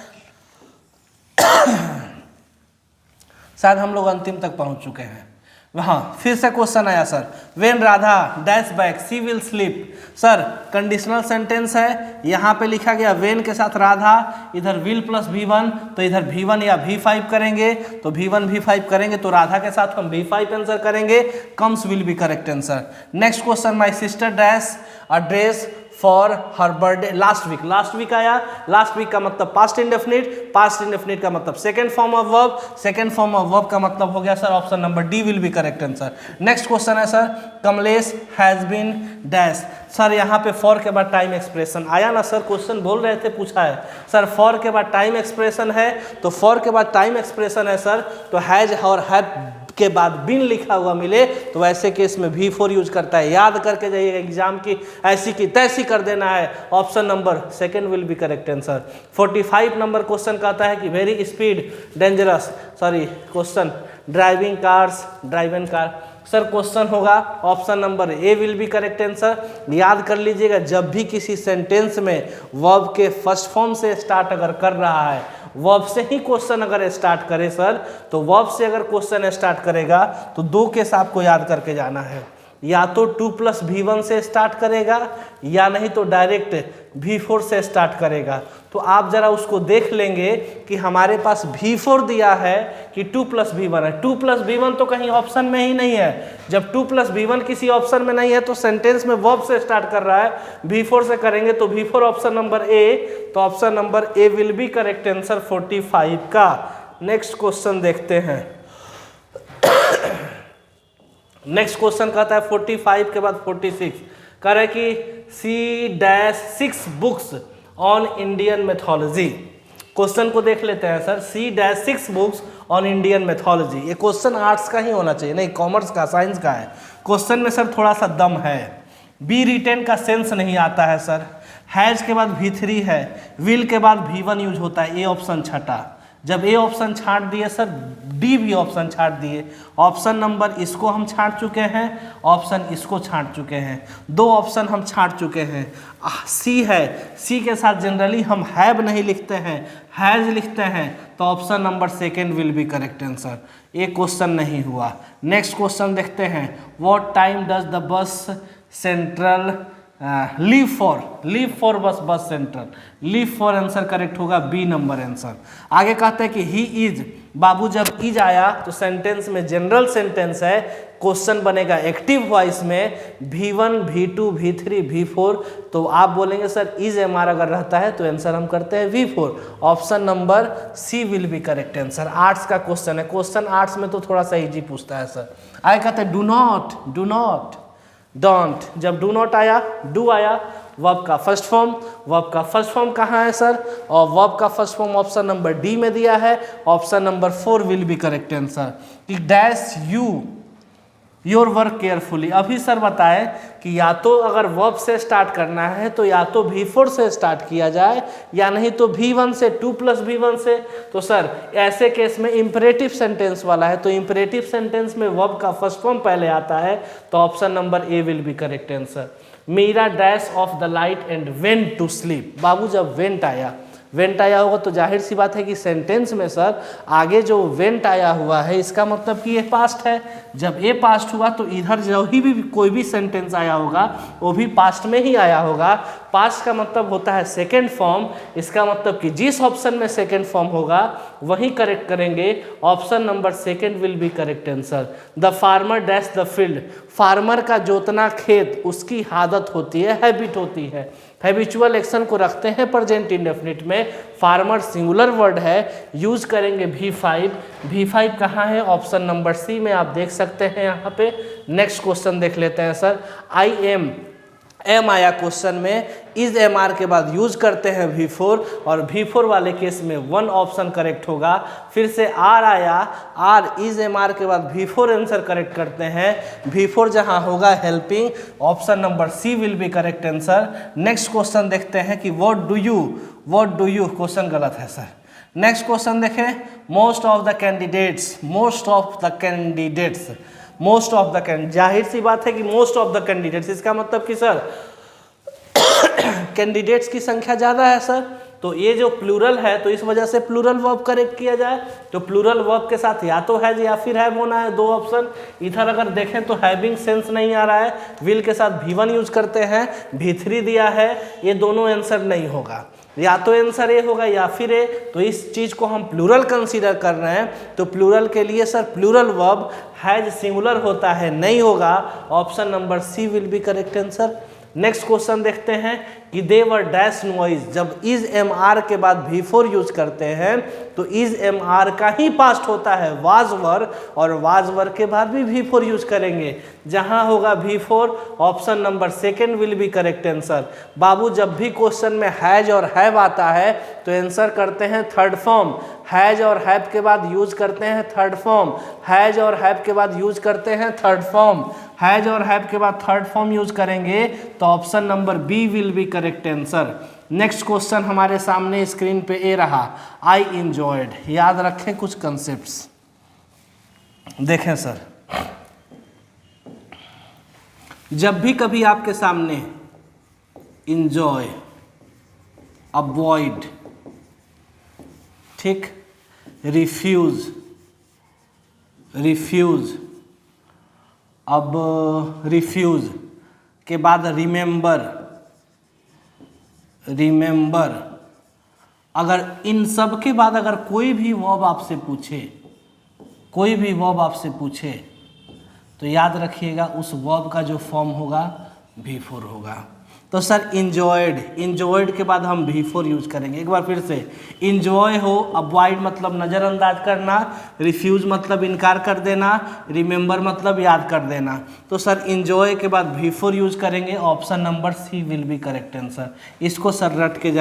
शायद हम लोग अंतिम तक पहुंच चुके हैं। हाँ, फिर से क्वेश्चन आया sir, when Radha dash back she will sleep. Sir conditional sentence है, यहाँ पे लिखा गया वेन के साथ राधा, इधर विल + V1 तो इधर V1 या V5 करेंगे, तो V1 V5 करेंगे तो राधा के साथ हम V5 आंसर करेंगे, comes will be correct answer. Next question, my sister dash a dress for her birthday last week. Last week आया, लास्ट वीक का मतलब पास्ट इंडेफिनिट, पास्ट इंडेफिनिट का मतलब second form of verb, second form of verb का मतलब हो गया sir option number D will be correct answer. Next question है sir, Kamlesh has been dash. Sir यहाँ पे फॉर के बाद टाइम एक्सप्रेशन आया ना सर, क्वेश्चन बोल रहे थे, पूछा है सर फॉर के बाद टाइम एक्सप्रेशन है, तो फॉर के बाद टाइम एक्सप्रेशन है सर, तो हैज और हैव के बाद बिन लिखा हुआ मिले तो ऐसे केस में V4 यूज करता है। याद करके जाइए, एग्जाम की ऐसी की तैसी कर देना है, option number second will be correct answer. 45 number question कहता है कि very speed dangerous, sorry question driving cars, driving car. Sir question होगा option number A will be correct answer. याद कर लीजिएगा, जब भी किसी सेंटेंस में वर्ब के फर्स्ट फॉर्म से स्टार्ट अगर कर रहा है, वर्ब से ही क्वेश्चन अगर स्टार्ट करे सर, तो वर्ब से अगर क्वेश्चन स्टार्ट करेगा तो 2 केस आपको याद करके जाना है, या तो 2 + V1 से स्टार्ट करेगा या नहीं तो डायरेक्ट V4 से स्टार्ट करेगा। तो आप जरा उसको देख लेंगे कि हमारे पास V4 दिया है कि 2 + V1 है। 2 + V1 तो कहीं ऑप्शन में ही नहीं है। जब 2 + V1 किसी ऑप्शन में नहीं है तो सेंटेंस में वर्ब से स्टार्ट कर रहा है, V4 से करेंगे तो V4 ऑप्शन नंबर ए, तो option number A will be correct answer 45 का। नेक्स्ट क्वेश्चन देखते हैं। नेक्स्ट क्वेश्चन कहता है 45 के बाद 46 कह रहे कि C-6 books on Indian mythology. Question को देख लेते हैं sir, C-6 books on Indian mythology. ये क्वेश्चन आर्ट्स का ही होना चाहिए, नहीं कॉमर्स का, साइंस का है। क्वेश्चन में सर थोड़ा सा दम है, बी रिटेन का सेंस नहीं आता है सर, हैज के बाद V3 है, विल के बाद V1 यूज होता है, ए ऑप्शन छटा। जब ए ऑप्शन छांट दिए सर, डी भी ऑप्शन छांट दिए, ऑप्शन नंबर इसको हम छांट चुके हैं, ऑप्शन इसको छांट चुके हैं, 2 ऑप्शन हम छांट चुके हैं। सी है, सी के साथ जनरली हम हैव नहीं लिखते हैं, हैज लिखते हैं, तो option number second will be correct answer. ये क्वेश्चन नहीं हुआ। नेक्स्ट क्वेश्चन देखते हैं, what time does the bus central leave for bus central, leave for answer correct होगा, बी नंबर आंसर। आगे कहते हैं कि ही इज, बाबू जब इज आया तो सेंटेंस में जनरल सेंटेंस है, क्वेश्चन बनेगा एक्टिव वॉइस में, V1 V2 V3 V4, तो आप बोलेंगे सर इज एमआर अगर रहता है तो आंसर हम करते हैं V4, option number C will be correct answer. Arts का क्वेश्चन है, क्वेश्चन आर्ट्स में तो थोड़ा सा इजी पूछता है सर। आगे कहते हैं डू नॉट डोंट, जब डू नॉट आया, डू आया, वर्ब का फर्स्ट फॉर्म, वर्ब का फर्स्ट फॉर्म कहाँ है सर, और वर्ब का first form option number D में दिया है, option number 4 will be correct answer. कि dash you your work carefully, अभी सर बताएं कि या तो अगर वर्ब से स्टार्ट करना है तो या तो V4 से स्टार्ट किया जाए या नहीं तो V1 से, 2 + V1 से। तो सर ऐसे केस में इंपरेटिव सेंटेंस वाला है, तो इंपरेटिव सेंटेंस में वर्ब का फर्स्ट फॉर्म पहले आता है, तो option number A will be correct answer. Meera dash of the light and went to sleep, बाबू जब वेंट आया होगा तो जाहिर सी बात है कि सेंटेंस में सर आगे जो वेंट आया हुआ है इसका मतलब कि ये पास्ट है। जब ये पास्ट हुआ तो इधर जो ही भी कोई भी सेंटेंस आया होगा वो भी पास्ट में ही आया होगा। पास्ट का मतलब होता है सेकेंड फॉर्म, इसका मतलब कि जिस ऑप्शन में सेकेंड फॉर्म होगा वही करेक्ट करेंगे, option number second will be correct answer. The farmer dash the field, farmer का जोतना खेत उसकी आदत होती है, हैबिट होती है, हैबिचुअल एक्शन को रखते हैं प्रेजेंट इंडेफिनिट में। फार्मर सिंगुलर वर्ड है, यूज करेंगे V5 कहाँ है, ऑप्शन नंबर सी में आप देख सकते हैं यहाँ पे। नेक्स्ट क्वेश्चन देख लेते हैं सर, आई एम एम आया क्वेश्चन में, इज एम आर के बाद यूज करते हैं V4 और V4 वाले केस में 1 ऑप्शन करेक्ट होगा। फिर से आर आया, आर इज एम आर के बाद V4 आंसर करेक्ट करते हैं। V4 जहां होगा helping, option number C will be correct answer. Next question देखते हैं कि व्हाट डू यू, क्वेश्चन गलत है सर। नेक्स्ट क्वेश्चन देखें, मोस्ट ऑफ द कैंडिडेट्स, जाहिर सी बात है कि मोस्ट ऑफ द कैंडिडेट्स, इसका मतलब कि सर कैंडिडेट्स की संख्या ज़्यादा है सर, तो ये जो प्लूरल है तो इस वजह से प्लूरल वर्ब करेक्ट किया जाए। तो प्लूरल वर्ब के साथ या तो हैज या फिर हैव होना है, 2 ऑप्शन। इधर अगर देखें तो हैविंग सेंस नहीं आ रहा है, विल के साथ V1 यूज करते हैं, V3 दिया है, ये दोनों आंसर नहीं होगा, या तो आंसर ए होगा या फिर ए। तो इस चीज़ को हम प्लूरल कंसीडर कर रहे हैं, तो प्लूरल के लिए sir plural verb has singular होता है, नहीं होगा। Option number C will be correct answer. Next question देखते हैं कि दे वर डैश नॉइज, जब इज एम आर के बाद V4 यूज करते हैं तो इज एम आर का ही पास्ट होता है वाज वर, और वाज वर के बाद भी V4 यूज करेंगे। जहां होगा V4, option number second will be correct answer. बाबू जब भी क्वेश्चन में हैज और हैव आता है तो आंसर करते हैं थर्ड फॉर्म, हैज और हैव के बाद यूज करते हैं थर्ड फॉर्म, हैज और हैव के बाद यूज करते हैं थर्ड फॉर्म, हैज और हैव के बाद थर्ड फॉर्म यूज करेंगे तो option number B will be correct answer. Next question हमारे सामने स्क्रीन पे ए रहा, आई इंजॉयड। याद रखें कुछ कंसेप्ट्स, देखें सर, जब भी कभी आपके सामने इंजॉय, अवॉइड, ठीक, रिफ्यूज, अब रिफ्यूज के बाद रिमेंबर, अगर इन सब के बाद अगर कोई भी वर्ब आपसे पूछे तो याद रखिएगा उस वर्ब का जो फॉर्म होगा V4 होगा। तो सर इंजॉयड के बाद हम V4 यूज करेंगे। एक बार फिर से, इंजॉय हो, अवॉइड मतलब नज़रअंदाज करना, रिफ्यूज मतलब इनकार कर देना, रिमेंबर मतलब याद कर देना। तो सर इंजॉय के बाद V4 यूज करेंगे, option number C will be correct answer. इसको सर रट के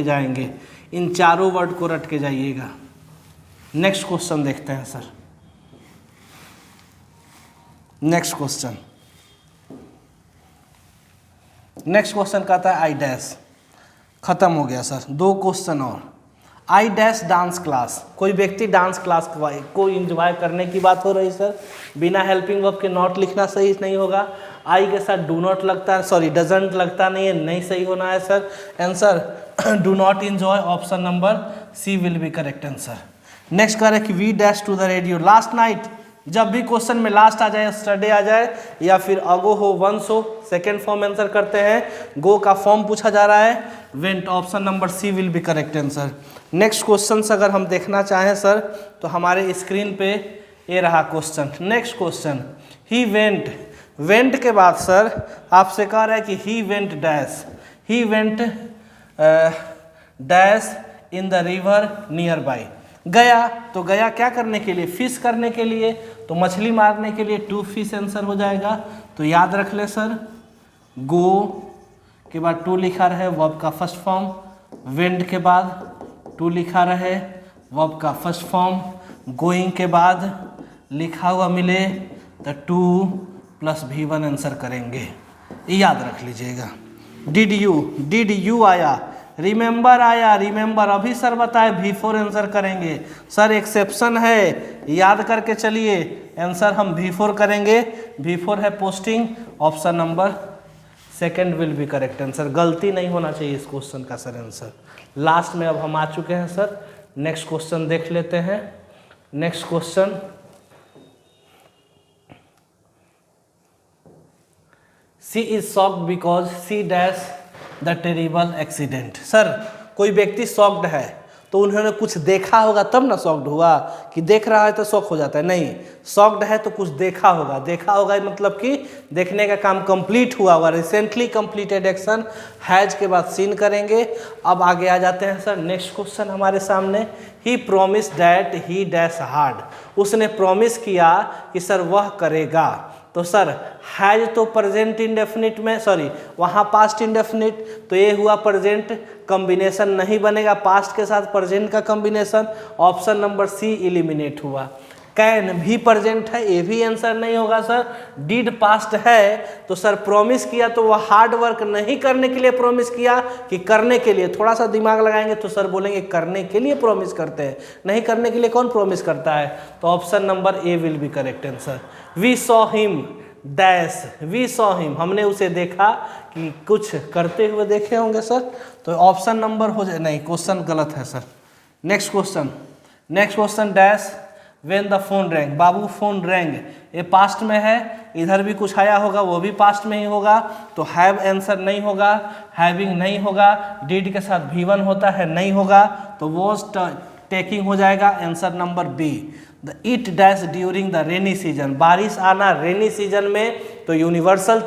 जाएंगे, इन चारों वर्ड को रट के जाइएगा। नेक्स्ट क्वेश्चन देखते हैं सर। नेक्स्ट क्वेश्चन कहता है आई डैश, खत्म हो गया सर। 2 क्वेश्चन और। आई डैश डांस क्लास, कोई व्यक्ति डांस क्लास को इंजॉय करने की बात हो रही सर, बिना हेल्पिंग वर्ब के नॉट लिखना सही नहीं होगा। आई के साथ डू नॉट लगता है, सॉरी डजंट लगता नहीं है, नहीं सही होना है sir. Answer do not enjoy, option number C will be correct answer. Next कह रहे हैं कि we dash to the radio last night, जब भी क्वेश्चन में लास्ट आ जाए, स्टरडे आ जाए या फिर अगो हो, वंस हो, सेकेंड फॉर्म आंसर करते हैं। गो का फॉर्म पूछा जा रहा है, went, option number C will be correct answer. Next question अगर हम देखना चाहें सर तो हमारे स्क्रीन पे ये रहा question. Next question, he went के बाद सर आपसे कह रहा है कि he went dash in the river near by, गया, तो गया क्या करने के लिए, फिश करने के लिए, तो मछली मारने के लिए टू फिश आंसर हो जाएगा। तो याद रख ले सर, गो के बाद टू लिखा रहे वर्ब का फर्स्ट फॉर्म, वेंट के बाद टू लिखा रहे वर्ब का फर्स्ट फॉर्म, गोइंग के बाद लिखा हुआ मिले तो टू प्लस V1 आंसर करेंगे, याद रख लीजिएगा। डिड यू आया, रिमेंबर आया, रिमेंबर अभी सर बताए V4 आंसर करेंगे। सर एक्सेप्शन है, याद करके चलिए, आंसर हम V4 करेंगे। V4 है posting, option number second will be correct answer. गलती नहीं होना चाहिए इस क्वेश्चन का सर आंसर। लास्ट में अब हम आ चुके हैं सर, नेक्स्ट क्वेश्चन देख लेते हैं। Next question, she is shocked because she dash the terrible accident. Sir कोई व्यक्ति शॉक्ड है तो उन्होंने कुछ देखा होगा तब ना शॉक्ड हुआ, कि देख रहा है तो शॉक हो जाता है, नहीं, शॉक्ड है तो कुछ देखा होगा मतलब कि देखने का काम कंप्लीट हुआ होगा, रिसेंटली कंप्लीटेड एक्शन, हैज के बाद सीन करेंगे। अब आगे आ जाते हैं सर, नेक्स्ट क्वेश्चन हमारे सामने, he promise that he dash hard, उसने प्रॉमिस किया कि सर वह करेगा, तो सर हैज तो प्रेजेंट इंडेफिनिट में, सॉरी वहाँ पास्ट इंडेफिनिट, तो ये हुआ प्रेजेंट, कॉम्बिनेशन नहीं बनेगा पास्ट के साथ प्रेजेंट का combination, option number C eliminate हुआ। कैन भी प्रेजेंट है, ये भी आंसर नहीं होगा सर। डिड पास्ट है, तो सर प्रॉमिस किया तो वह हार्ड वर्क नहीं करने के लिए प्रॉमिस किया कि करने के लिए, थोड़ा सा दिमाग लगाएंगे तो सर बोलेंगे करने के लिए प्रॉमिस करते हैं, नहीं करने के लिए कौन प्रॉमिस करता है, तो option number A will be correct answer. We saw him dash, we saw him, हमने उसे देखा कि कुछ करते हुए देखे होंगे सर, तो ऑप्शन नंबर हो जाए, नहीं क्वेश्चन गलत है sir. Next question dash when the phone wrong, Babu phone wrong, ये पास्ट में है, इधर भी कुछ आया होगा वो भी पास्ट में ही होगा, तो हैव आंसर नहीं होगा, हैविंग नहीं होगा, डिड के साथ V1 होता है नहीं होगा, तो वॉज टेकिंग हो जाएगा answer number B. The it dash during the rainy season, बारिश आना रेनी सीजन में, तो यूनिवर्सल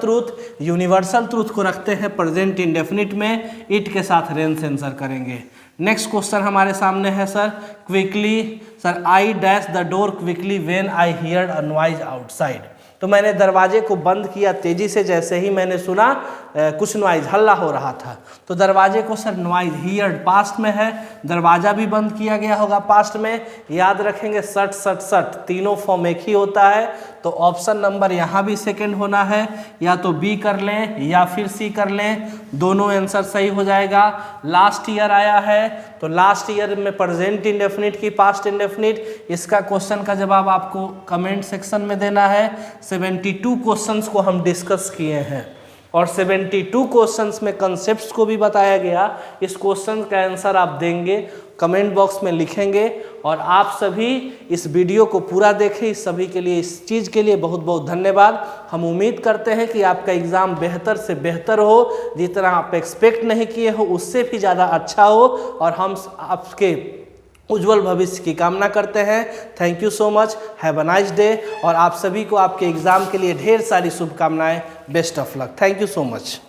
ट्रूथ को रखते हैं प्रेजेंट इंडेफिनिट में, इट के साथ रेन से आंसर करेंगे। नेक्स्ट क्वेश्चन हमारे सामने है sir, quickly, sir I dash the door quickly when I heard a noise outside, तो मैंने दरवाजे को बंद किया तेजी से जैसे ही मैंने सुना कुछ नॉइज, हल्ला हो रहा था, तो दरवाजे को सर नॉइज, हियर्ड पास्ट में है, दरवाजा भी बंद किया गया होगा पास्ट में, याद रखेंगे सट सट सट तीनों फॉर्म एक ही होता है, तो ऑप्शन नंबर यहाँ भी सेकंड होना है, या तो बी कर लें या फिर सी कर लें, दोनों आंसर सही हो जाएगा। लास्ट ईयर आया है, तो लास्ट ईयर में प्रेजेंट इंडेफिनिट की पास्ट इंडेफिनिट, इसका क्वेश्चन का जवाब आपको कमेंट सेक्शन में देना है। 72 क्वेश्चंस को हम डिस्कस किए हैं और 72 क्वेश्चंस में कंसेप्ट्स को भी बताया गया, इस क्वेश्चन का आंसर आप देंगे, कमेंट बॉक्स में लिखेंगे, और आप सभी इस वीडियो को पूरा देखें, इस सभी के लिए, इस चीज़ के लिए बहुत बहुत धन्यवाद। हम उम्मीद करते हैं कि आपका एग्ज़ाम बेहतर से बेहतर हो, जितना आप एक्सपेक्ट नहीं किए हो उससे भी ज़्यादा अच्छा हो, और हम आपके उज्जवल भविष्य की कामना करते हैं। Thank you so much, have a nice day, और आप सभी को आपके एग्ज़ाम के लिए ढेर सारी शुभकामनाएं, best of luck, thank you so much.